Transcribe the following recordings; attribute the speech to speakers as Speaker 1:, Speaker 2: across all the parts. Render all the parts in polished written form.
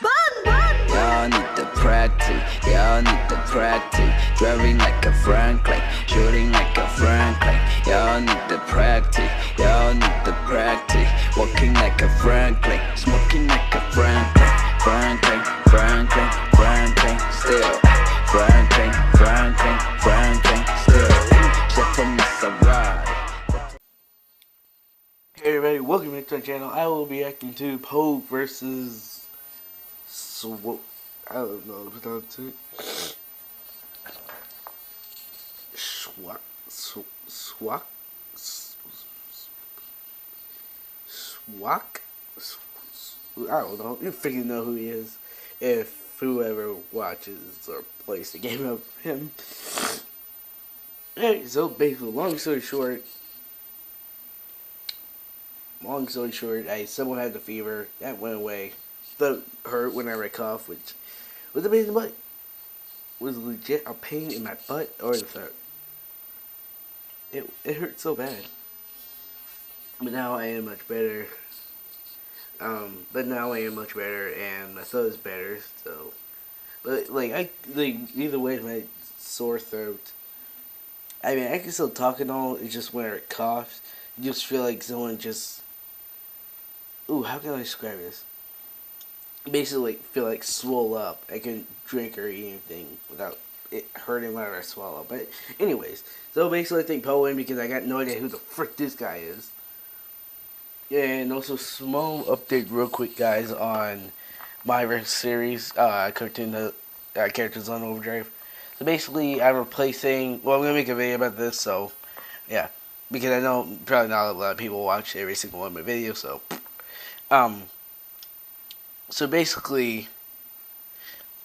Speaker 1: Y'all need the practice, y'all need the practice. Driving like a Franklin, shooting like a Franklin. Y'all need the practice, y'all need the practice. Walking like a Franklin, smoking like a Franklin. Franklin, Franklin, Franklin, still. Franklin, Franklin, Franklin, still. Chef from Maserati.
Speaker 2: Hey everybody, welcome back to my channel. I will be acting to Poe versus I don't know if that's it. Swak? I don't know. You freaking know who he is. If whoever watches or plays the game of him. Alright, so basically, long story short, someone had the fever. That went away. The hurt whenever I coughed, which was a pain in the butt. Was legit a pain in my butt or the throat. It hurt so bad. But now I am much better. And my throat is better. So, but either way, my sore throat. I mean, I can still talk and all. It's just when it coughs, you just feel like someone just. Ooh, how can I describe this? Basically, feel like swole up. I couldn't drink or eat anything without it hurting whenever I swallow. But anyways, so basically I think Poe win because I got no idea who the frick this guy is. And also, small update real quick, guys, on my series, cartoon characters on Overdrive. So basically, I'm replacing. Well, I'm gonna make a video about this. So yeah, because I know probably not a lot of people watch every single one of my videos. So basically,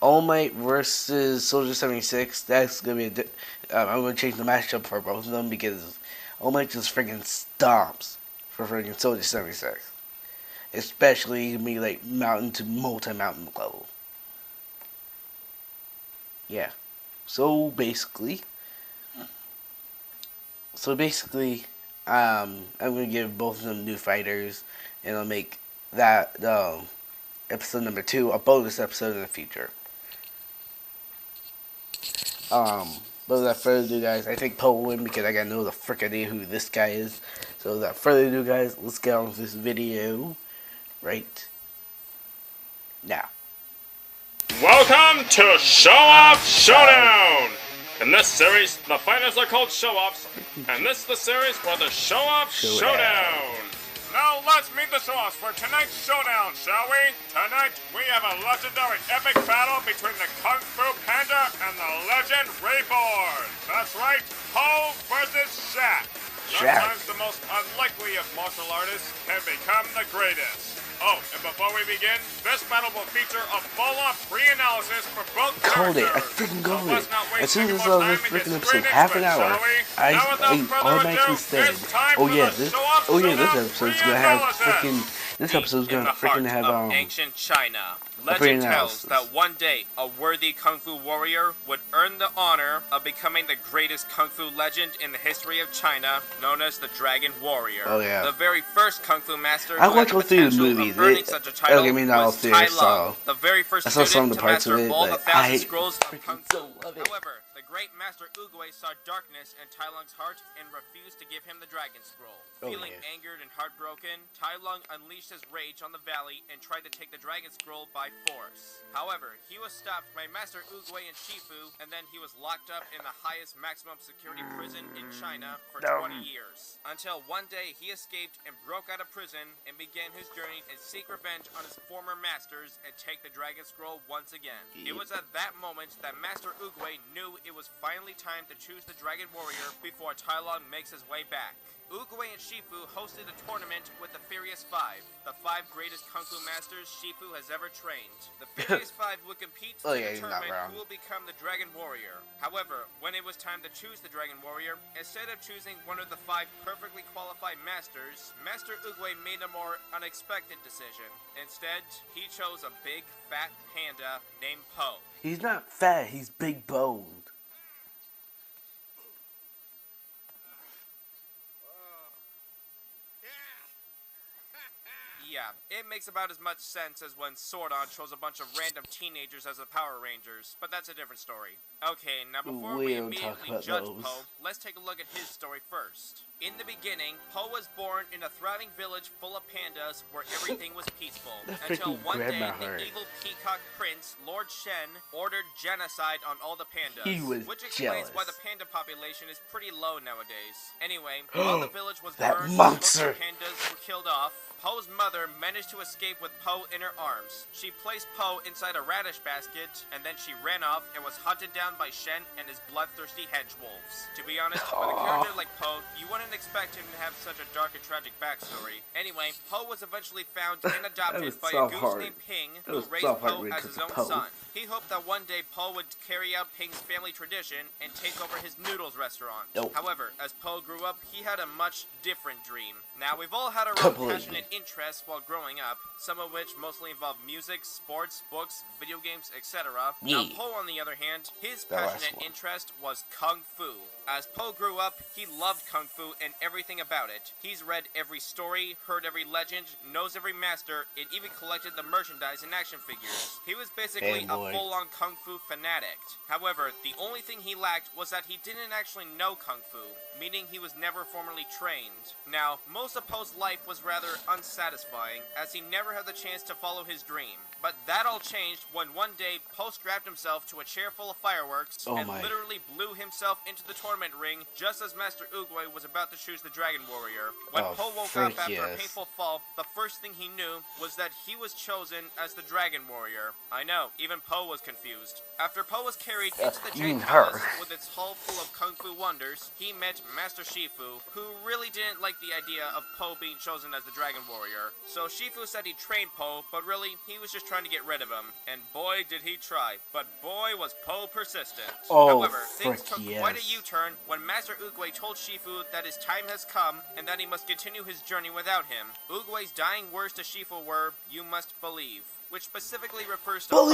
Speaker 2: All Might versus Soldier 76. That's gonna be I'm gonna change the matchup for both of them because All Might just freaking stomps for freaking Soldier 76. Especially me like mountain to multi-mountain level. Yeah. So basically, I'm gonna give both of them new fighters, and I'll make that episode number 2 a bonus episode in the future. But without further ado, guys, I think Poe will win because I gotta know the frick idea who this guy is. So without further ado, guys, let's get on with this video right now.
Speaker 3: Welcome to Showoff Showdown! In this series, the fighters are called showoffs, and this is the series for the Showoff Showdown. Now let's meet the showoffs for tonight's showdown, shall we? Tonight, we have a legendary epic battle between the Kung Fu Panda and the Legend Reborn. That's right, Poe versus Shaq. Sometimes the most unlikely of martial artists can become the greatest. Oh, and before we begin, this battle will feature a full-on pre-analysis for both characters.
Speaker 2: I freaking called it. As soon as I saw this freaking episode, half an hour, I automatically said, this episode's gonna have freaking. This episode's gonna freaking have
Speaker 3: ancient China. Legend tells that one day a worthy kung fu warrior would earn the honor of becoming the greatest kung fu legend in the history of China, known as the Dragon Warrior.
Speaker 2: Oh yeah.
Speaker 3: The very first kung fu master
Speaker 2: I watched all through the movies.
Speaker 3: Such a title was Tai Lung, the very first
Speaker 2: I saw some of
Speaker 3: student
Speaker 2: the
Speaker 3: to
Speaker 2: parts of
Speaker 3: master
Speaker 2: it,
Speaker 3: all
Speaker 2: but
Speaker 3: the 1,000 scrolls of kung fu.
Speaker 2: love it.
Speaker 3: However, the great master Oogway saw darkness in Tai Lung's heart and refused to give him the Dragon Scroll. Feeling angered and heartbroken, Tai Lung unleashed his rage on the valley and tried to take the Dragon Scroll by force. However, he was stopped by Master Oogway and Shifu, and then he was locked up in the highest maximum security prison in China for 20 years. Until one day he escaped and broke out of prison and began his journey to seek revenge on his former masters and take the Dragon Scroll once again. It was at that moment that Master Oogway knew it was finally time to choose the Dragon Warrior before Tai Lung makes his way back. Oogway and Shifu hosted a tournament with the Furious Five, the 5 greatest Kung Fu masters Shifu has ever trained. The Furious Five would compete to determine who will become the Dragon Warrior. However, when it was time to choose the Dragon Warrior, instead of choosing one of the 5 perfectly qualified masters, Master Oogway made a more unexpected decision. Instead, he chose a big, fat panda named Poe.
Speaker 2: He's not fat, he's big boned.
Speaker 3: Yeah, Yeah, it makes about as much sense as when Sordon chose a bunch of random teenagers as the Power Rangers, but that's a different story. Okay, now before we
Speaker 2: don't talk
Speaker 3: immediately
Speaker 2: about
Speaker 3: judge
Speaker 2: those.
Speaker 3: Poe, let's take a look at his story first. In the beginning, Poe was born in a thriving village full of pandas where everything was peaceful, until
Speaker 2: freaking
Speaker 3: one
Speaker 2: grabbed
Speaker 3: day
Speaker 2: my
Speaker 3: the
Speaker 2: heart.
Speaker 3: evil peacock prince, Lord Shen, ordered genocide on all the pandas,
Speaker 2: He was
Speaker 3: which explains why the
Speaker 2: jealous.
Speaker 3: panda population is pretty low nowadays. Anyway, while the village was
Speaker 2: That
Speaker 3: burned and most
Speaker 2: monster.
Speaker 3: of the pandas were killed off, Poe's mother managed to escape with Poe in her arms. She placed Poe inside a radish basket, and then she ran off and was hunted down by Shen and his bloodthirsty hedge wolves. To be honest, with a character like Poe, you wouldn't expect him to have such a dark and tragic backstory. Anyway, Poe was eventually found and adopted by a goose named Ping, who raised Poe as his own son. He hoped that one day Poe would carry out Ping's family tradition and take over his noodles restaurant. However, as Poe grew up, he had a much different dream. Now, we've all had our own passionate interests while growing up, some of which mostly involve music, sports, books, video games, etc. Now, Poe, on the other hand, his passionate interest was Kung Fu. As Poe grew up, he loved Kung Fu and everything about it. He's read every story, heard every legend, knows every master, and even collected the merchandise and action figures. He was basically a full-on Kung Fu fanatic. However, the only thing he lacked was that he didn't actually know Kung Fu, meaning he was never formally trained. Now, most of Poe's life was rather unsatisfying, as he never had the chance to follow his dream. But that all changed when one day Poe strapped himself to a chair full of fireworks and literally blew himself into the tournament ring just as Master Oogway was about to choose the Dragon Warrior. When Poe woke up after a painful fall, the first thing he knew was that he was chosen as the Dragon Warrior. I know, even Poe was confused. After Poe was carried into the Jade Palace with its hull full of Kung Fu wonders, he met Master Shifu, who really didn't like the idea of Poe being chosen as the Dragon Warrior. So Shifu said he trained Poe, but really, he was just trying to get rid of him. And boy, did he try. But boy, was Poe persistent. However, things took quite a U-turn when Master Oogway told Shifu that his time has come and that he must continue his journey without him. Oogway's dying words to Shifu were, "You must believe," which specifically refers to Poe,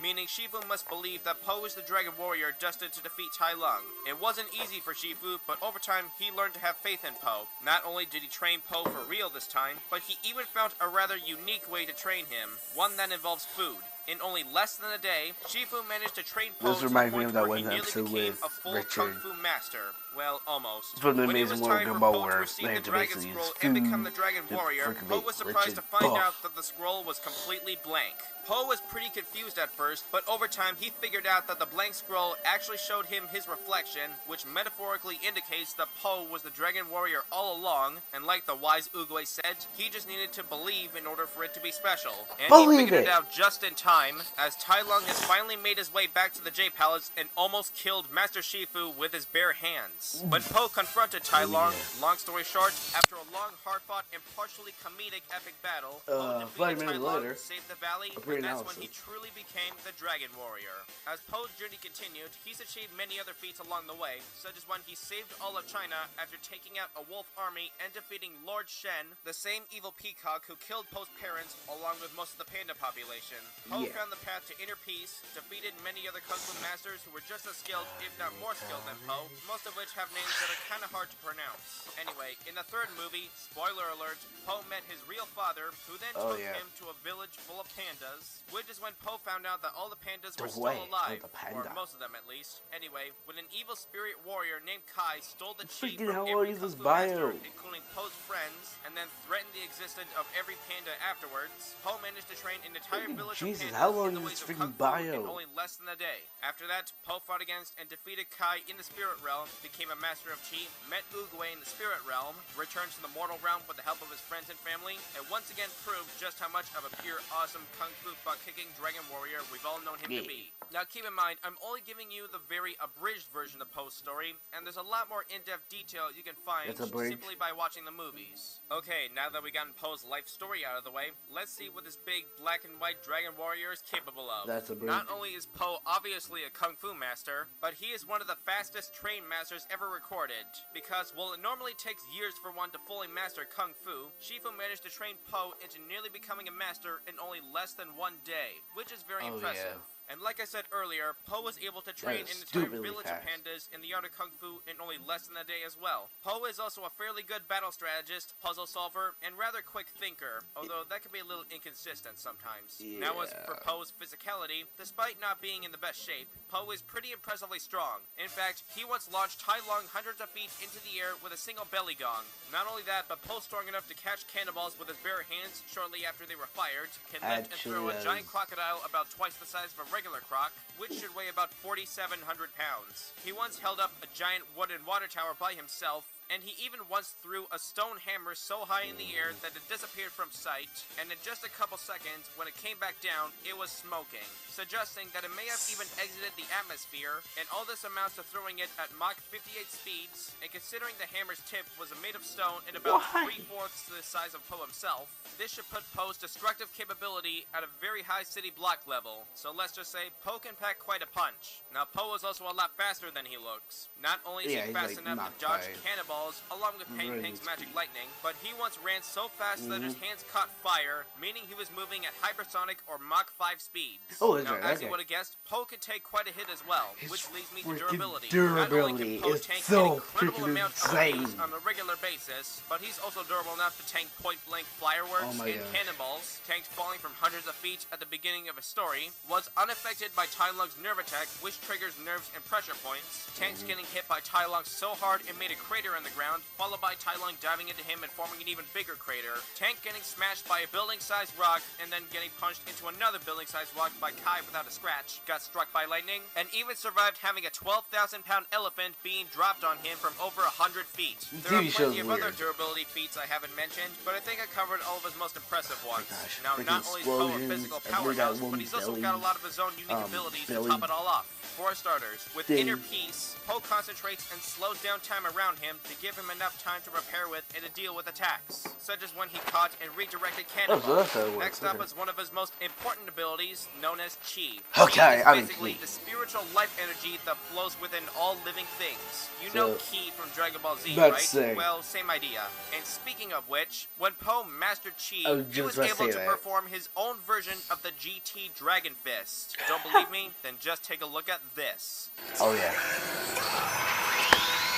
Speaker 3: meaning Shifu must believe that Poe is the Dragon Warrior destined to defeat Tai Lung. It wasn't easy for Shifu, but over time, he learned to have faith in Poe. Not only did he train Poe for real this time, but he even found a rather unique way to train him, one that involves food. In only less than a day, Shifu managed to train Poe to the point where he nearly became a full Kung Fu master. Well, almost. When it was time for Poe to receive the Dragon Scroll and become the Dragon Warrior, Poe was surprised to find out that the scroll was completely blank. Poe was pretty confused at first, but over time he figured out that the blank scroll actually showed him his reflection, which metaphorically indicates that Poe was the Dragon Warrior all along, and like the wise Oogway said, he just needed to believe in order for it to be special. And he figured it out just in time, as Tai Lung has finally made his way back to the Jade Palace and almost killed Master Shifu with his bare hands. When Poe confronted Tai Lung, long story short, after a long, hard-fought, and partially comedic epic battle, Poe defeated Tai Lung, saved the valley, and that's when he truly became the Dragon Warrior. As Poe's journey continued, he's achieved many other feats along the way, such as when he saved all of China after taking out a wolf army and defeating Lord Shen, the same evil peacock who killed Poe's parents along with most of the panda population. Poe found the path to inner peace, defeated many other Kung Fu masters who were just as skilled, if not more skilled than Poe, most of which have names that are kinda hard to pronounce. Anyway, in the third movie, spoiler alert, Poe met his real father, who then took him to a village full of pandas, which is when Poe found out that all the pandas were still alive, or most of them at least. Anyway, when an evil spirit warrior named Kai stole the chi from every Kung Fu master, including Poe's friends, and then threatened the existence of every panda afterwards, Poe managed to train an entire village of pandas in the ways of Kung Fu in only less than a day. After that, Poe fought against and defeated Kai in the spirit realm, became a master of chi, met Oogway in the spirit realm, returned to the mortal realm with the help of his friends and family, and once again proved just how much of a pure, awesome Kung Fu butt-kicking Dragon Warrior we've all known him to be. Now keep in mind, I'm only giving you the very abridged version of Poe's story, and there's a lot more in-depth detail you can find simply by watching the movies. Okay, now that we gotten Poe's life story out of the way, let's see what this big black and white Dragon Warrior is capable of. Not only is Poe obviously a Kung Fu master, but he is one of the fastest trained masters ever recorded, because while it normally takes years for one to fully master Kung Fu, Shifu managed to train Poe into nearly becoming a master in only less than one day, which is very impressive. And like I said earlier, Po was able to train an entire village of pandas in the art of Kung Fu in only less than a day as well. Po is also a fairly good battle strategist, puzzle solver, and rather quick thinker, although that can be a little inconsistent sometimes.
Speaker 2: Yeah.
Speaker 3: Now as for Po's physicality, despite not being in the best shape, Po is pretty impressively strong. In fact, he once launched Tai Lung hundreds of feet into the air with a single belly gong. Not only that, but Po's strong enough to catch cannonballs with his bare hands shortly after they were fired, can lift and throw a giant crocodile about twice the size of a regular croc, which should weigh about 4,700 pounds. He once held up a giant wooden water tower by himself, and he even once threw a stone hammer so high in the air that it disappeared from sight, and in just a couple seconds, when it came back down, it was smoking, suggesting that it may have even exited the atmosphere, and all this amounts to throwing it at Mach 58 speeds, and considering the hammer's tip was made of stone and about 3/4 the size of Po himself, this should put Po's destructive capability at a very high city block level, so let's just say Po can pack quite a punch. Now Po is also a lot faster than he looks. Not only is he fast enough to dodge cannonballs along with Peng Peng's magic lightning, but he once ran so fast that his hands caught fire, meaning he was moving at hypersonic or Mach 5 speeds.
Speaker 2: Oh, that's
Speaker 3: now,
Speaker 2: right.
Speaker 3: as you would have guessed, Po can take quite a hit as well, which leads me to durability.
Speaker 2: Not
Speaker 3: only can Po
Speaker 2: is
Speaker 3: tank
Speaker 2: so
Speaker 3: an incredible amount of
Speaker 2: insane
Speaker 3: hits on a regular basis, but he's also durable enough to tank point-blank fireworks and cannonballs, tanked falling from hundreds of feet at the beginning of a story, was unaffected by Tai Lung's nerve attack, which triggers nerves and pressure points, tanks getting hit by Tai Lung so hard it made a crater in the ground, followed by Tai Lung diving into him and forming an even bigger crater, tank getting smashed by a building-sized rock, and then getting punched into another building-sized rock by Kai without a scratch, got struck by lightning, and even survived having a 12,000-pound elephant being dropped on him from over 100 feet. There are plenty of other durability feats I haven't mentioned, but I think I covered all of his most impressive ones. Now, not only is Po a physical powerhouse, but he's also got a lot of his own unique abilities to top it all off. For starters, with Inner Peace, Po concentrates and slows down time around him to give him enough time to repair with and to deal with attacks, such as when he caught and redirected cannonballs. Next up is one of his most important abilities, known as Chi.
Speaker 2: Okay,
Speaker 3: It's basically the spiritual life energy that flows within all living things. You know Ki from Dragon Ball Z, right? Well, same idea. And speaking of which, when Po mastered Chi, he was able to perform his own version of the GT Dragon Fist. Don't believe me? Then just take a look at this.
Speaker 2: Oh yeah.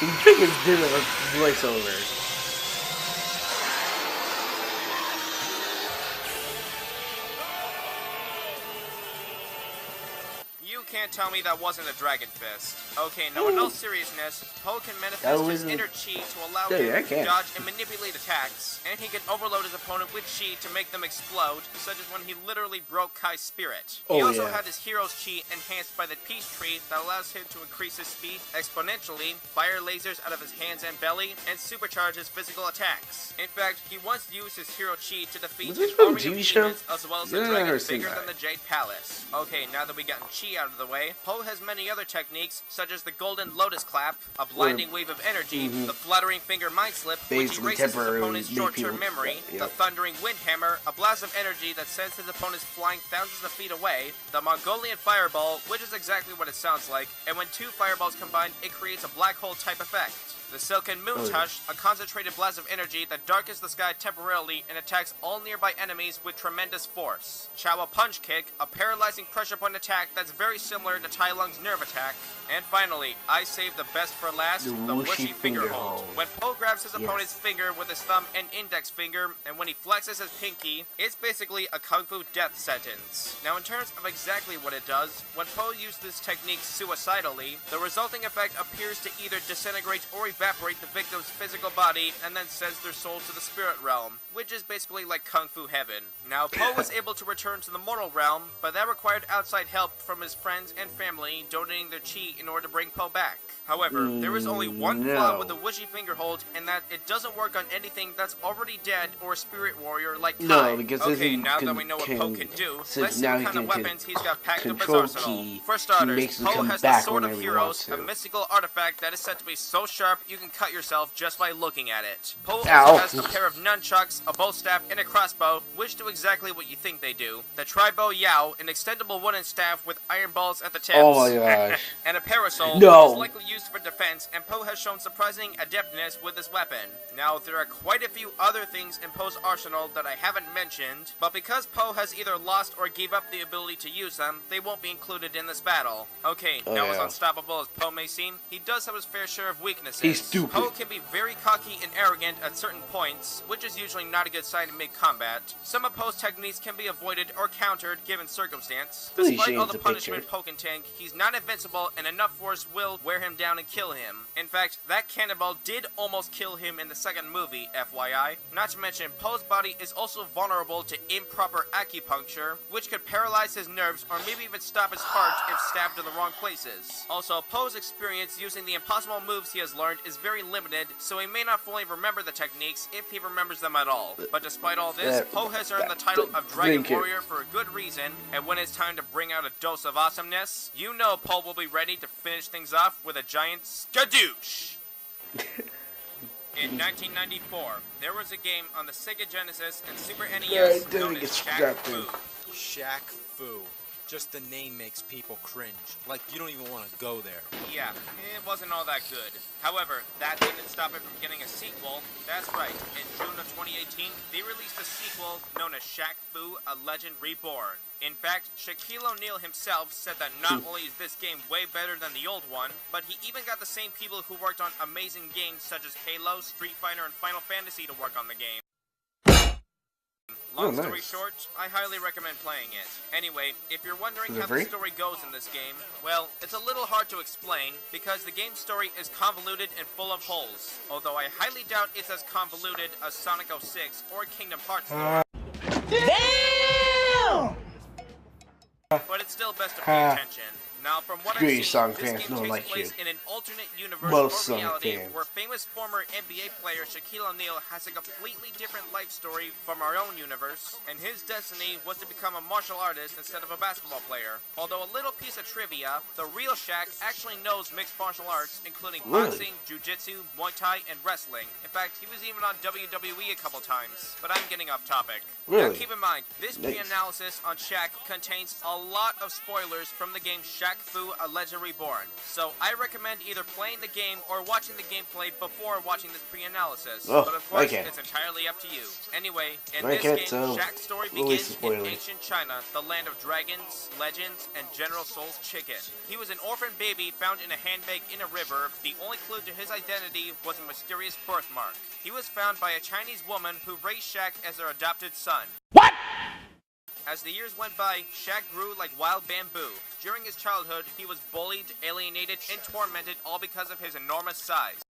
Speaker 2: He freaking did a voiceover.
Speaker 3: You can't tell me that wasn't a Dragon Fist. Okay, now in all seriousness, Po can manifest his inner Chi to allow him to dodge and manipulate attacks, and he can overload his opponent with Chi to make them explode, such as when he literally broke Kai's spirit. He also had his hero's Chi enhanced by the Peace Tree that allows him to increase his speed exponentially, fire lasers out of his hands and belly, and supercharge his physical attacks. In fact, he once used his hero Chi to defeat an army of demons, as well as a dragon bigger than the Jade Palace. Okay, now that we got Chi out of the way, Po has many other techniques, such as the Golden Lotus Clap, a blinding wave of energy, the Fluttering Finger Mind Slip, which erases his opponent's short-term memory, the Thundering Wind Hammer, a blast of energy that sends his opponents flying thousands of feet away, the Mongolian Fireball, which is exactly what it sounds like, and when two fireballs combine, it creates a black hole type effect. The Silken Moon Touch, a concentrated blast of energy that darkens the sky temporarily and attacks all nearby enemies with tremendous force. Chawa Punch Kick, a paralyzing pressure point attack that's very similar to Tai Lung's nerve attack. And finally, I saved the best for last, the Whooshy Finger Hold. When Po grabs his opponent's finger with his thumb and index finger, and when he flexes his pinky, it's basically a Kung Fu death sentence. Now in terms of exactly what it does, when Po used this technique suicidally, the resulting effect appears to either disintegrate or evaporate the victim's physical body and then sends their soul to the spirit realm, which is basically like Kung Fu heaven. Now, Po was able to return to the mortal realm, but that required outside help from his friends and family donating their chi in order to bring Po back. However, there is only one flaw with the Whooshy Finger Hold, and that it doesn't work on anything that's already dead or a spirit warrior like Kai. Okay, now that we know what Po can do, let's see what kind of weapons he's got packed up his arsenal. For starters, Po has the Sword of Heroes, a mystical artifact that is said to be so sharp you can cut yourself just by looking at it. Po also has a pair of nunchucks, a bow staff, and a crossbow, which do exactly what you think they do. The Tri-Bow Yao, an extendable wooden staff with iron balls at the tips.
Speaker 2: Oh my gosh.
Speaker 3: And a parasol,
Speaker 2: No.
Speaker 3: which is likely used for defense, and Poe has shown surprising adeptness with this weapon. Now, there are quite a few other things in Poe's arsenal that I haven't mentioned, but because Poe has either lost or gave up the ability to use them, they won't be included in this battle. Okay, now as unstoppable as Poe may seem, he does have his fair share of weaknesses.
Speaker 2: He's stupid.
Speaker 3: Poe can be very cocky and arrogant at certain points, which is usually not a good sign in mid-combat. Some of Poe's techniques can be avoided or countered given circumstance. Despite all the punishment Poe can tank, he's not invincible, and enough force will wear him down and kill him. In fact, that cannonball did almost kill him in the second movie, FYI. Not to mention, Poe's body is also vulnerable to improper acupuncture, which could paralyze his nerves or maybe even stop his heart if stabbed in the wrong places. Also, Poe's experience using the impossible moves he has learned is very limited, so he may not fully remember the techniques if he remembers them at all. But despite all this, Poe has earned the title of Dragon Warrior for a good reason, and when it's time to bring out a dose of awesomeness, you know Poe will be ready to finish things off with a giant skadoosh! In 1994, there was a game on the Sega Genesis and Super NES known as Shaq Fu.
Speaker 4: Shaq Fu. Just the name makes people cringe. Like, you don't even want to go there.
Speaker 3: Yeah, it wasn't all that good. However, that didn't stop it from getting a sequel. That's right, in June of 2018, they released a sequel known as Shaq Fu, A Legend Reborn. In fact, Shaquille O'Neal himself said that not only is this game way better than the old one, but he even got the same people who worked on amazing games such as Halo, Street Fighter, and Final Fantasy to work on the game. Long story short, I highly recommend playing it. Anyway, if you're wondering how the story goes in this game, well, it's a little hard to explain because the game's story is convoluted and full of holes. Although I highly doubt it's as convoluted as Sonic 06 or Kingdom Hearts story. Damn! But it's still best to pay attention. Now, from what I've seen, this game takes place in an alternate universe or reality where famous former NBA player Shaquille O'Neal has a completely different life story from our own universe, and his destiny was to become a martial artist instead of a basketball player. Although a little piece of trivia, the real Shaq actually knows mixed martial arts, including boxing, jiu-jitsu, Muay Thai, and wrestling. In fact, he was even on WWE a couple times. But I'm getting off topic. Now, keep in mind, this pre-analysis on Shaq contains a lot of spoilers from the game Shaq Fu, A Legend Reborn. So I recommend either playing the game or watching the gameplay before watching this pre-analysis. But of course, it's entirely up to you. Anyway, in this game, Shaq's story begins in ancient China, the land of dragons, legends, and General Tso's chicken. He was an orphan baby found in a handbag in a river. The only clue to his identity was a mysterious birthmark. He was found by a Chinese woman who raised Shaq as her adopted son. What? As the years went by, Shaq grew like wild bamboo. During his childhood, he was bullied, alienated, and tormented all because of his enormous size.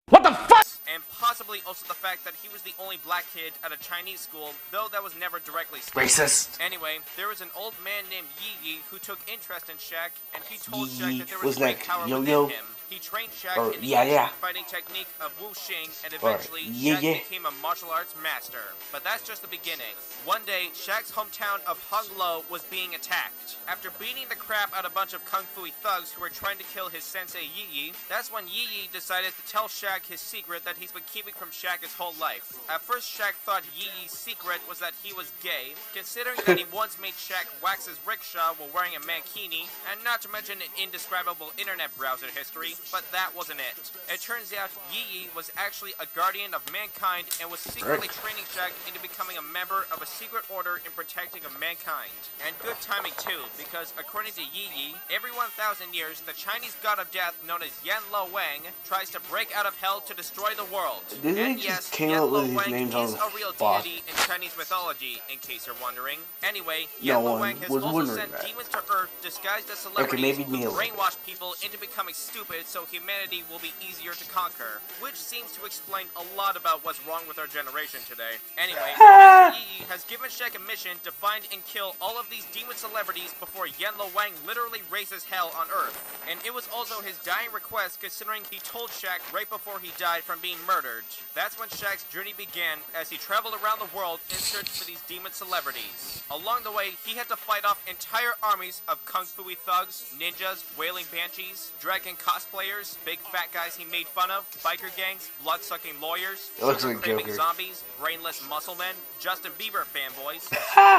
Speaker 3: What the fuck? And possibly also the fact that he was the only black kid at a Chinese school, though that was never directly stated. Racist. Anyway, there was an old man named Yi Yi who took interest in Shaq, and he told Shaq that there was great power within him. He trained Shaq in the ancient fighting technique of wuxing, and eventually Shaq became a martial arts master. But that's just the beginning. One day, Shaq's hometown of Hung Lo was being attacked. After beating the crap out of a bunch of kung fu thugs who were trying to kill his sensei Yi Yi, that's when Yi Yi decided to tell Shaq his secret that he's been keeping from Shaq his whole life. At first, Shaq thought Yi Yi's secret was that he was gay, considering that he once made Shaq wax his rickshaw while wearing a mankini, and not to mention an indescribable internet browser history. But that wasn't it. It turns out Yi Yi was actually a guardian of mankind and was secretly training Shaq into becoming a member of a secret order in protecting of mankind. And good timing too, because according to Yi Yi, every 1,000 years, the Chinese god of death known as Yan Lo Wang tries to break out of hell to destroy the world. And yes, Yan Lo Wang is a real deity in Chinese mythology, in case you're wondering. Anyway, Yan Lo Wang has also sent demons to Earth disguised as celebrities who brainwash people into becoming stupid so humanity will be easier to conquer, which seems to explain a lot about what's wrong with our generation today. Anyway, Yi Yi has given Shaq a mission to find and kill all of these demon celebrities before Yan Lo Wang literally raises hell on Earth. And it was also his dying request, considering he told Shaq right before he died from being being murdered. That's when Shaq's journey began as he traveled around the world in search for these demon celebrities. Along the way, he had to fight off entire armies of kung fu-y thugs, ninjas, wailing banshees, dragon cosplayers, big fat guys he made fun of, biker gangs, blood-sucking lawyers, sugar-craving zombies, brainless muscle men, Justin Bieber fanboys,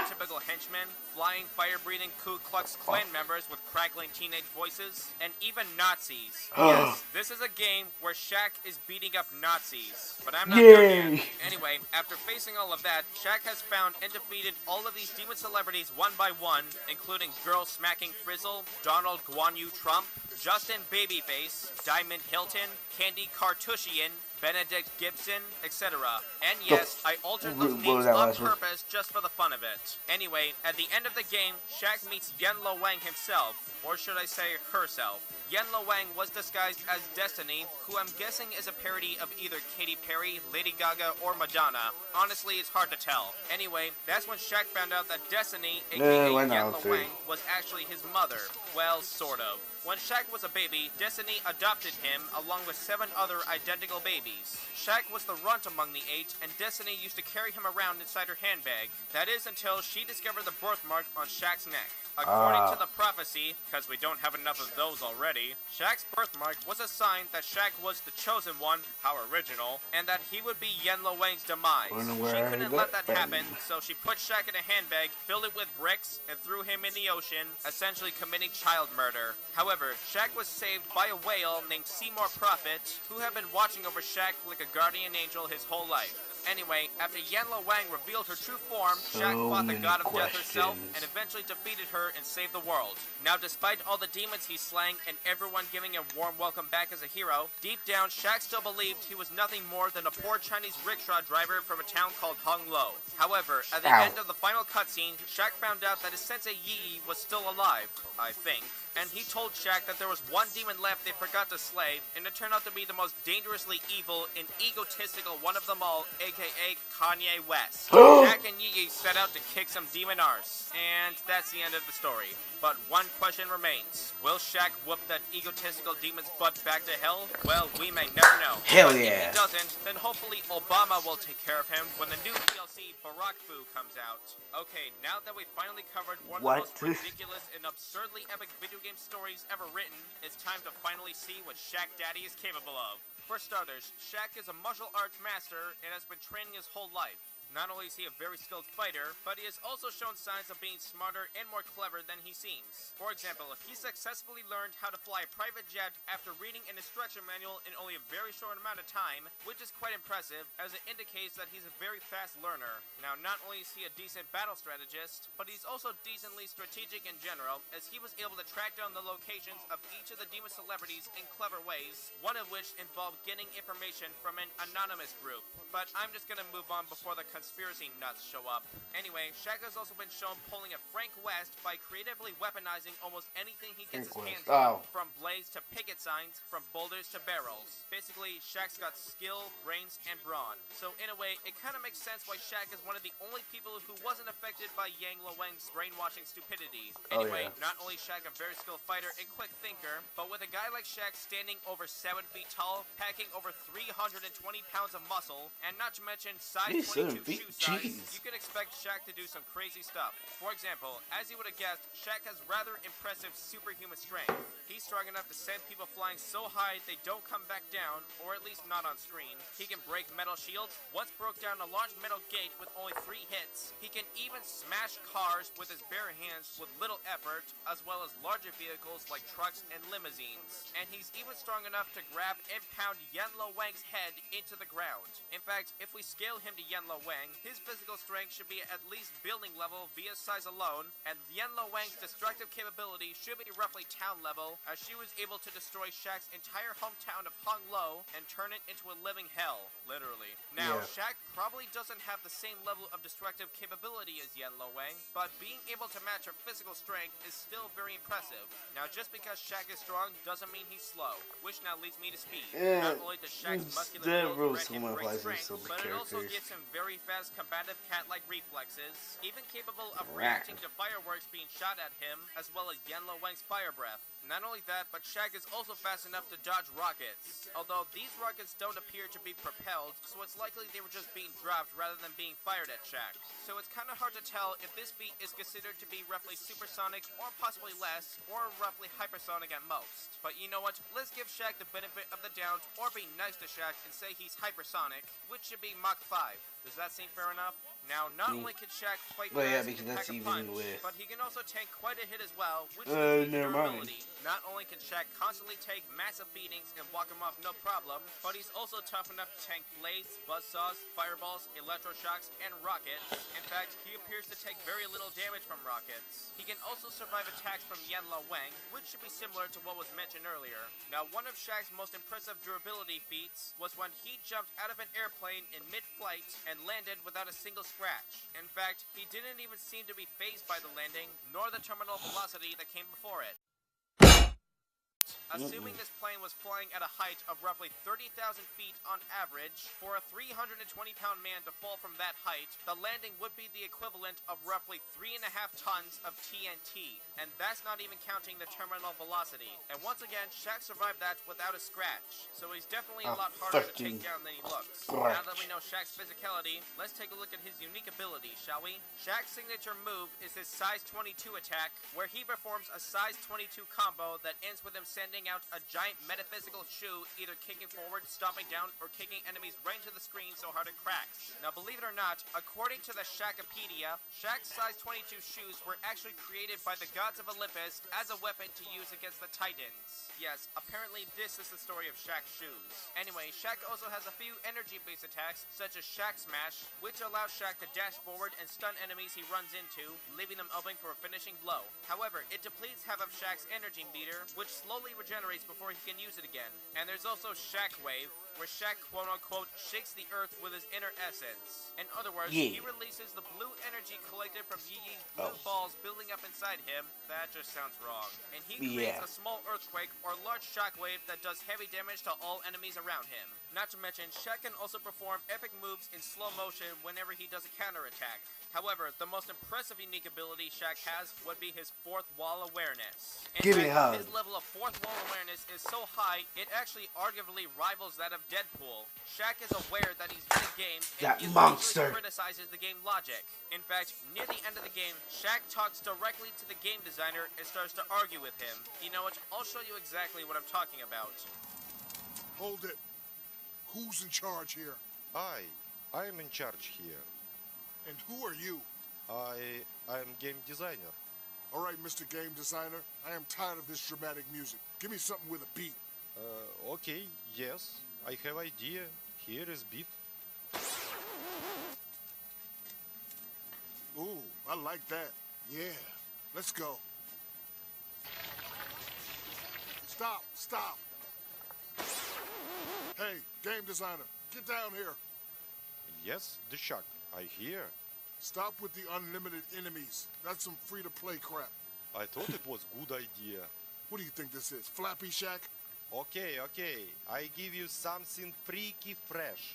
Speaker 3: typical henchmen, flying, fire-breathing Ku Klux Klan members with crackling teenage voices, and even Nazis. Yes, this is a game where Shaq is beating up Nazis, but I'm not done yet. Anyway, after facing all of that, Shaq has found and defeated all of these demon celebrities one by one, including girl-smacking Frizzle, Donald Guan Yu Trump, Justin Babyface, Diamond Hilton, Candy Cartushian, Benedict Gibson, etc. And yes, I altered those names on purpose just for the fun of it. Anyway, at the end of the game, Shaq meets Yen Lo Wang himself, or should I say herself. Yen Lo Wang was disguised as Destiny, who I'm guessing is a parody of either Katy Perry, Lady Gaga, or Madonna. Honestly, it's hard to tell. Anyway, that's when Shaq found out that Destiny, aka Yen Lo Wang, was actually his mother. Well, sort of. When Shaq was a baby, Destiny adopted him along with 7 other identical babies. Shaq was the runt among the 8, and Destiny used to carry him around inside her handbag. That is until she discovered the birthmark on Shaq's neck. According to the prophecy, because we don't have enough of those already, Shaq's birthmark was a sign that Shaq was the chosen one, how original, and that he would be Yen Lo Wang's demise. She couldn't let that happen, so she put Shaq in a handbag, filled it with bricks, and threw him in the ocean, essentially committing child murder. However, Shaq was saved by a whale named Seymour Prophet, who had been watching over Shaq like a guardian angel his whole life. Anyway, after Yen Lo Wang revealed her true form, Shaq fought the god of death herself and eventually defeated her and saved the world. Now, despite all the demons he's slaying and everyone giving a warm welcome back as a hero, deep down Shaq still believed he was nothing more than a poor Chinese rickshaw driver from a town called Hung Lo. However, at the end of the final cutscene, Shaq found out that his sensei Yi was still alive, I think. And he told Shaq that there was one demon left they forgot to slay, and it turned out to be the most dangerously evil and egotistical one of them all, aka Kanye West. Shaq and Yi set out to kick some demon arse, and that's the end of the story. But one question remains. Will Shaq whoop that egotistical demon's butt back to hell? Well, we may never know.
Speaker 2: Hell
Speaker 3: but
Speaker 2: yeah.
Speaker 3: if he doesn't, then hopefully Obama will take care of him when the new DLC Barack Fu comes out. Okay, now that we finally covered one of the most ridiculous and absurdly epic video game stories ever written, it's time to finally see what Shaq Daddy is capable of. For starters, Shaq is a martial arts master and has been training his whole life. Not only is he a very skilled fighter, but he has also shown signs of being smarter and more clever than he seems. For example, he successfully learned how to fly a private jet after reading an instruction manual in only a very short amount of time, which is quite impressive, as it indicates that he's a very fast learner. Now, not only is he a decent battle strategist, but he's also decently strategic in general, as he was able to track down the locations of each of the demon celebrities in clever ways, one of which involved getting information from an anonymous group. But I'm just gonna move on before the conspiracy nuts show up. Anyway, Shaq has also been shown pulling a Frank West by creatively weaponizing almost anything he gets his hands on, from blades to picket signs, from boulders to barrels. Basically, Shaq's got skill, brains, and brawn. So in a way, it kind of makes sense why Shaq is one of the only people who wasn't affected by Yang Lo Wang's brainwashing stupidity. Anyway, not only Shaq a very skilled fighter and quick thinker, but with a guy like Shaq standing over 7 feet tall, packing over 320 pounds of muscle, and not to mention size 22 shoe size, you can expect Shaq to do some crazy stuff. For example, as you would have guessed, Shaq has rather impressive superhuman strength. He's strong enough to send people flying so high they don't come back down, or at least not on screen. He can break metal shields, once broke down a large metal gate with only 3 hits. He can even smash cars with his bare hands with little effort, as well as larger vehicles like trucks and limousines. And he's even strong enough to grab and pound Yen Lo Wang's head into the ground. In fact, if we scale him to Yen Lo Wang, his physical strength should be at least building level via size alone, and Yen Lo Wang's destructive capability should be roughly town level, as she was able to destroy Shaq's entire hometown of Hung Lo and turn it into a living hell, literally. Now, Shaq probably doesn't have the same level of destructive capability as Yen Lo Wang, but being able to match her physical strength is still very impressive. Now, just because Shaq is strong doesn't mean he's slow, which now leads me to speed. Not only does Shaq's muscular build grant him great strength, but it also gives him very fast, combative cat-like reflexes, even capable of reacting to fireworks being shot at him, as well as Yanlo Wang's fire breath. Not only that, but Shaq is also fast enough to dodge rockets, although these rockets don't appear to be propelled, so it's likely they were just being dropped rather than being fired at Shaq. So it's kind of hard to tell if this feat is considered to be roughly supersonic, or possibly less, or roughly hypersonic at most. But you know what, let's give Shaq the benefit of the doubt, or be nice to Shaq and say he's hypersonic, which should be Mach 5. Does that seem fair enough? Now, not only can Shaq fight fast and pack a punch, but he can also tank quite a hit as well, which is durability. Not only can Shaq constantly take massive beatings and walk him off no problem, but he's also tough enough to tank blades, buzzsaws, fireballs, electroshocks, and rockets. In fact, he appears to take very little damage from rockets. He can also survive attacks from Yanlo Wang, which should be similar to what was mentioned earlier. Now, one of Shaq's most impressive durability feats was when he jumped out of an airplane in mid-flight and landed without a single scratch. In fact, he didn't even seem to be fazed by the landing, nor the terminal velocity that came before it. Assuming this plane was flying at a height of roughly 30,000 feet on average, for a 320-pound man to fall from that height, the landing would be the equivalent of roughly 3.5 tons of TNT, and that's not even counting the terminal velocity. And once again, Shaq survived that without a scratch, so he's definitely a lot harder to take down than he looks. Now that we know Shaq's physicality, let's take a look at his unique ability, shall we? Shaq's signature move is his size 22 attack, where he performs a size 22 combo that ends with him sending out a giant metaphysical shoe, either kicking forward, stomping down, or kicking enemies right into the screen so hard it cracks. Now, believe it or not, according to the Shaqopedia, Shaq's size 22 shoes were actually created by the gods of Olympus as a weapon to use against the Titans. Yes, apparently this is the story of Shaq's shoes. Anyway, Shaq also has a few energy-based attacks, such as Shaq Smash, which allows Shaq to dash forward and stun enemies he runs into, leaving them open for a finishing blow. However, it depletes half of Shaq's energy meter, which slowly regenerates before he can use it again. And there's also Shaq Wave, where Shaq quote-unquote shakes the earth with his inner essence. In other words, he releases the blue energy collected from Yi-Yi's blue balls building up inside him. That just sounds wrong. And he creates a small earthquake or large shockwave that does heavy damage to all enemies around him. Not to mention, Shaq can also perform epic moves in slow motion whenever he does a counterattack. However, the most impressive unique ability Shaq has would be his fourth wall awareness. In fact, his level of fourth wall awareness is so high, it actually arguably rivals that of Deadpool. Shaq is aware that he's in a game, and he usually criticizes the game logic. In fact, near the end of the game, Shaq talks directly to the game designer and starts to argue with him. You know what? I'll show you exactly what I'm talking about.
Speaker 5: Hold it. Who's in charge here?
Speaker 6: I am in charge here.
Speaker 5: And who are you?
Speaker 6: I am game designer.
Speaker 5: All right, Mr. Game Designer, I am tired of this dramatic music. Give me something with a beat.
Speaker 6: Okay, yes, I have idea. Here is beat.
Speaker 5: Ooh, I like that. Yeah, let's go. Stop, stop. Hey, Game Designer, get down here.
Speaker 6: Yes, the Shaq. I hear.
Speaker 5: Stop with the unlimited enemies. That's some free-to-play crap.
Speaker 6: I thought it was good idea.
Speaker 5: What do you think this is, Flappy Shack?
Speaker 6: Okay, I give you something freaky fresh.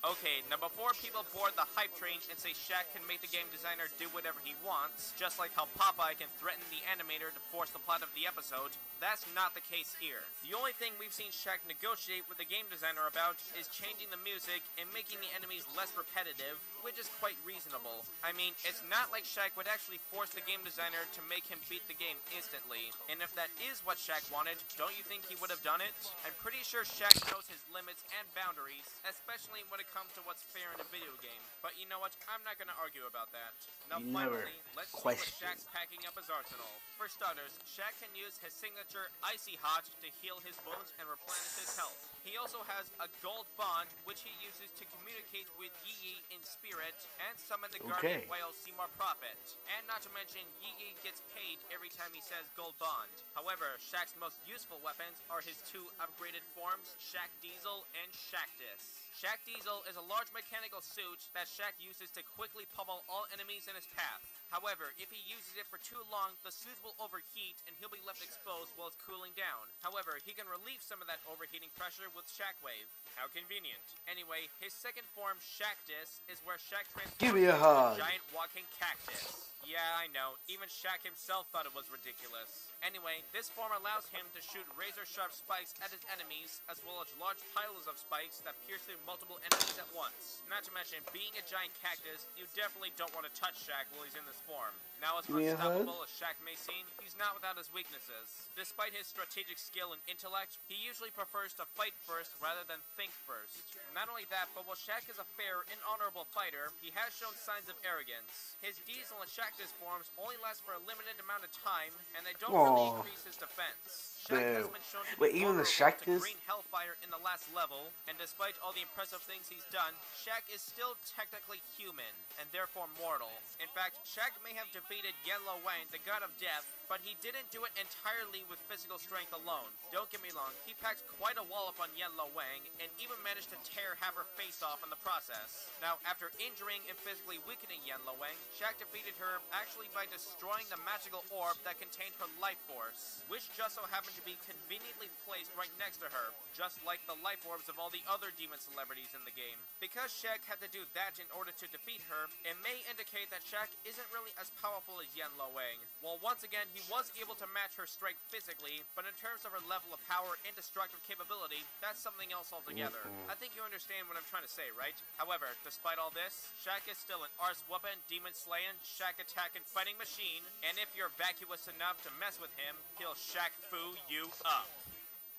Speaker 3: Okay, now before people board the hype train and say Shaq can make the game designer do whatever he wants, just like how Popeye can threaten the animator to force the plot of the episode, that's not the case here. The only thing we've seen Shaq negotiate with the game designer about is changing the music and making the enemies less repetitive, which is quite reasonable. I mean, it's not like Shaq would actually force the game designer to make him beat the game instantly, and if that is what Shaq wanted, don't you think he would have done it? I'm pretty sure Shaq knows his limits and boundaries, especially when it comes to what's fair in a video game. But you know what? I'm not going to argue about that. Now finally, let's see what Shaq's packing up his arsenal. For starters, Shaq can use his signature Icy Hot to heal his wounds and replenish his health. He also has a gold bond, which he uses to communicate with Yi-Yi in spirit and summon the guardian whale Seymour Prophet. And not to mention, Yi-Yi gets paid every time he says gold bond. However, Shaq's most useful weapons are his two upgraded forms, Shaq Diesel and Shaqtus. Shaq Diesel is a large mechanical suit that Shaq uses to quickly pummel all enemies in his path. However, if he uses it for too long, the suit will overheat and he'll be left exposed while it's cooling down. However, he can relieve some of that overheating pressure with Shockwave. How convenient. Anyway, his second form, Shaqdis, is where Shaq transforms
Speaker 2: Give me a
Speaker 3: into
Speaker 2: hug.
Speaker 3: a giant walking cactus. Yeah, I know. Even Shaq himself thought it was ridiculous. Anyway, this form allows him to shoot razor-sharp spikes at his enemies, as well as large piles of spikes that pierce through multiple enemies at once. Not to mention, being a giant cactus, you definitely don't want to touch Shaq while he's in this form. Now, as unstoppable as Shaq may seem, he's not without his weaknesses. Despite his strategic skill and intellect, he usually prefers to fight first rather than think first. Not only that, but while Shaq is a fair and honorable fighter, he has shown signs of arrogance. His Diesel and Shaqdis forms only last for a limited amount of time, and they don't really increase his defense. Shaq has been shown to be
Speaker 2: even the
Speaker 3: vulnerable to
Speaker 2: Shaqdis?
Speaker 3: green hellfire in the last level, and despite all the impressive things he's done, Shaq is still technically human, and therefore mortal. In fact, Shaq may have defeated Yen Lo Wang, the god of death, but he didn't do it entirely with physical strength alone. Don't get me wrong, he packed quite a wallop on Yen Lo Wang, and even managed to tear half her face off in the process. Now, after injuring and physically weakening Yen Lo Wang, Shaq defeated her actually by destroying the magical orb that contained her life force, which just so happened to be conveniently placed right next to her, just like the life orbs of all the other demon celebrities in the game. Because Shaq had to do that in order to defeat her, it may indicate that Shaq isn't really as powerful as Yen Lo Wang. Well, once again, he was able to match her strength physically, but in terms of her level of power and destructive capability, that's something else altogether. I think you understand what I'm trying to say, right? However, despite all this, Shaq is still an arse whooping, demon slaying, Shaq attacking fighting machine, and if you're vacuous enough to mess with him, he'll Shaq foo you up.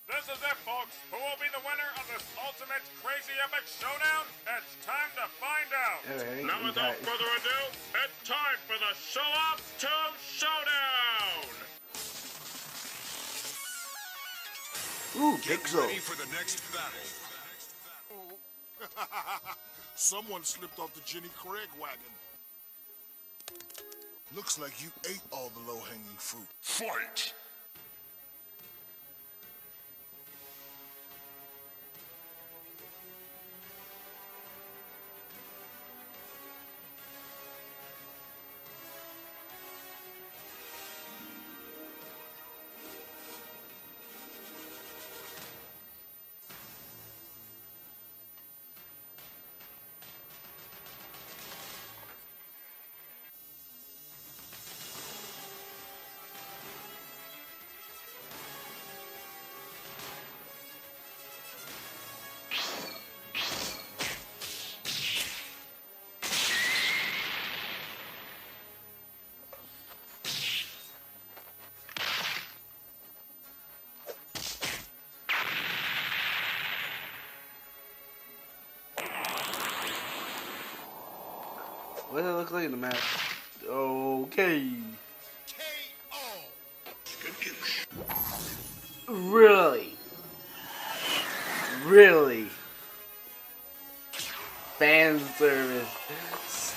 Speaker 7: This is it, folks. Who will be the winner of this ultimate crazy epic showdown? It's time to find out. Now, without further ado, it's time for the show-off to showdown.
Speaker 2: Ooh, Pixel.
Speaker 5: Ready for the next battle. Someone slipped off the Jenny Craig wagon. Looks like you ate all the low-hanging fruit. Fight!
Speaker 2: What does it look like in the map? Okay. Really? Really? Fan service.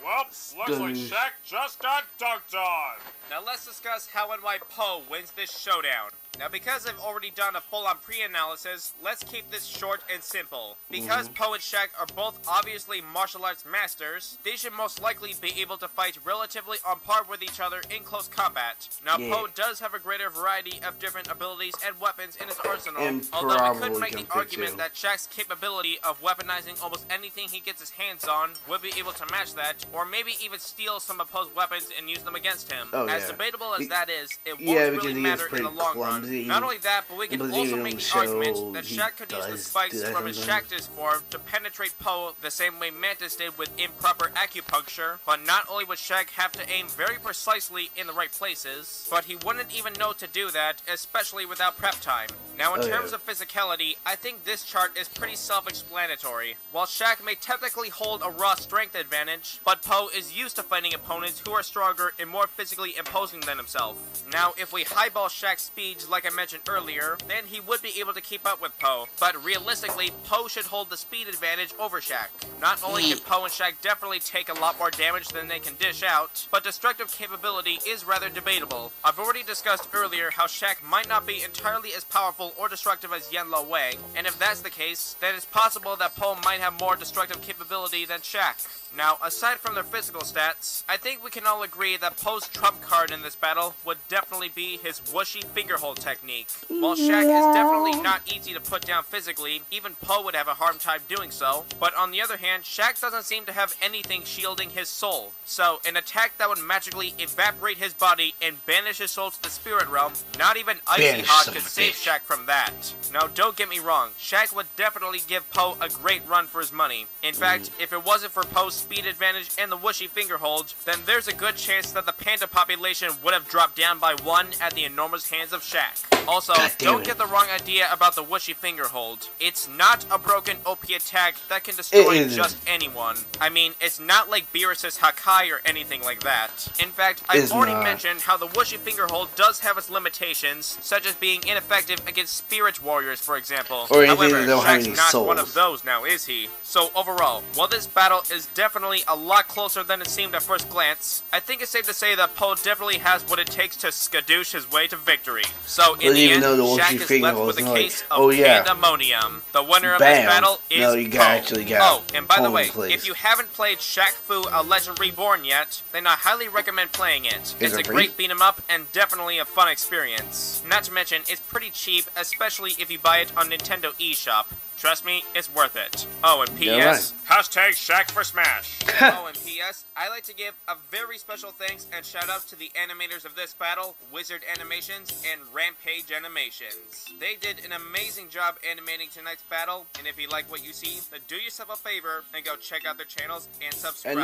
Speaker 7: Well, looks like Shaq just got dunked on.
Speaker 3: Now let's discuss how and why Poe wins this showdown. Now, because I've already done a full-on pre-analysis, let's keep this short and simple. Because Poe and Shaq are both obviously martial arts masters, they should most likely be able to fight relatively on par with each other in close combat. Now, Poe does have a greater variety of different abilities and weapons in his arsenal, although we could make the argument that Shaq's capability of weaponizing almost anything he gets his hands on would be able to match that, or maybe even steal some of Poe's weapons and use them against him. As debatable as that is, it won't really matter in the long run. Not only that, but we can also make the argument that Shaq could use the spikes from his Shaqdis form to penetrate Poe the same way Mantis did with improper acupuncture, but not only would Shaq have to aim very precisely in the right places, but he wouldn't even know to do that, especially without prep time. Now, in terms of physicality, I think this chart is pretty self-explanatory. While Shaq may technically hold a raw strength advantage, but Poe is used to fighting opponents who are stronger and more physically imposing than himself. Now, if we highball Shaq's speeds like I mentioned earlier, then he would be able to keep up with Poe, but realistically, Poe should hold the speed advantage over Shaq. Not only can Poe and Shaq definitely take a lot more damage than they can dish out, but destructive capability is rather debatable. I've already discussed earlier how Shaq might not be entirely as powerful or destructive as Yen Lo Wang, and if that's the case, then it's possible that Poe might have more destructive capability than Shaq. Now, aside from their physical stats, I think we can all agree that Poe's trump card in this battle would definitely be his whooshy fingerhold technique. While Shaq is definitely not easy to put down physically, even Poe would have a hard time doing so, but on the other hand, Shaq doesn't seem to have anything shielding his soul. So, an attack that would magically evaporate his body and banish his soul to the spirit realm, not even Icy Hot could save Shaq from that. Now, don't get me wrong, Shaq would definitely give Poe a great run for his money. In fact, if it wasn't for Poe's speed advantage and the whooshy fingerhold, then there's a good chance that the panda population would have dropped down by 1 at the enormous hands of Shaq. Also, don't get the wrong idea about the whooshy fingerhold. It's not a broken OP attack that can destroy just anyone. I mean, it's not like Beerus's Hakai or anything like that. In fact, I've already mentioned how the whooshy fingerhold does have its limitations, such as being ineffective against spirit warriors, for example. However, Shaq's not one of those now, is he? So overall, while this battle is definitely a lot closer than it seemed at first glance, I think it's safe to say that Poe definitely has what it takes to skadoosh his way to victory. So in the end, Shaq is left with a case of pandemonium. The winner of this battle is Poe. Oh, and by the way, if you haven't played Shaq Fu: A Legend Reborn yet, then I highly recommend playing it. It's a great beat 'em up and definitely a fun experience. Not to mention, it's pretty cheap, especially if you buy it on Nintendo eShop. Trust me, it's worth it. Oh, and P.S.
Speaker 7: Hashtag Shaq for Smash.
Speaker 3: Oh, and P.S. I'd like to give a very special thanks and shout out to the animators of this battle, Wizard Animations and Rampage Animations. They did an amazing job animating tonight's battle, and if you like what you see, then do yourself a favor and go check out their channels and subscribe.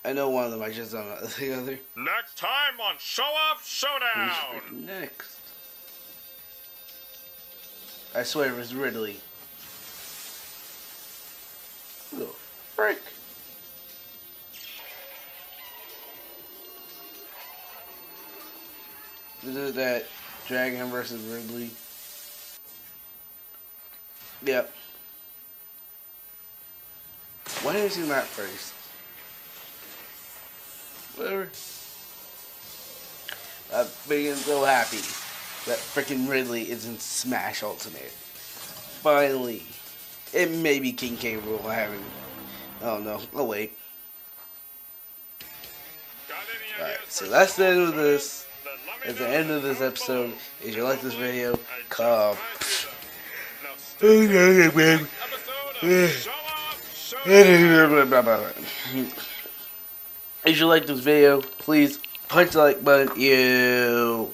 Speaker 2: I know one of them I just don't know the other.
Speaker 7: Next time on Showoff Showdown.
Speaker 2: Next. I swear it was Ridley. Who the frick? This is that Dragon versus Ridley. Yep. Why didn't I see that first? Whatever. I'm being so happy that freaking Ridley is in Smash Ultimate. Finally. It may be King K. Rool. I haven't. Oh no. Oh wait. Alright, so that's the end of this. At the end of this episode, if you like this video, comment. If you like this video, please punch the like button.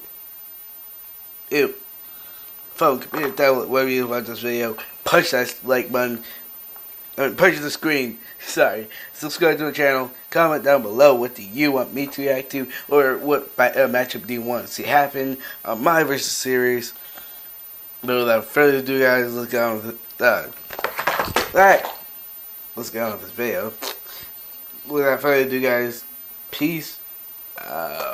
Speaker 2: Phone, computer, tablet, whatever you watch this video, punch that like button. Punch the screen. Sorry. Subscribe to the channel. Comment down below what do you want me to react to, or what matchup do you want to see happen on my versus series. But without further ado, guys, let's get on with Alright. Let's get on with this video. Without further ado, guys, peace out.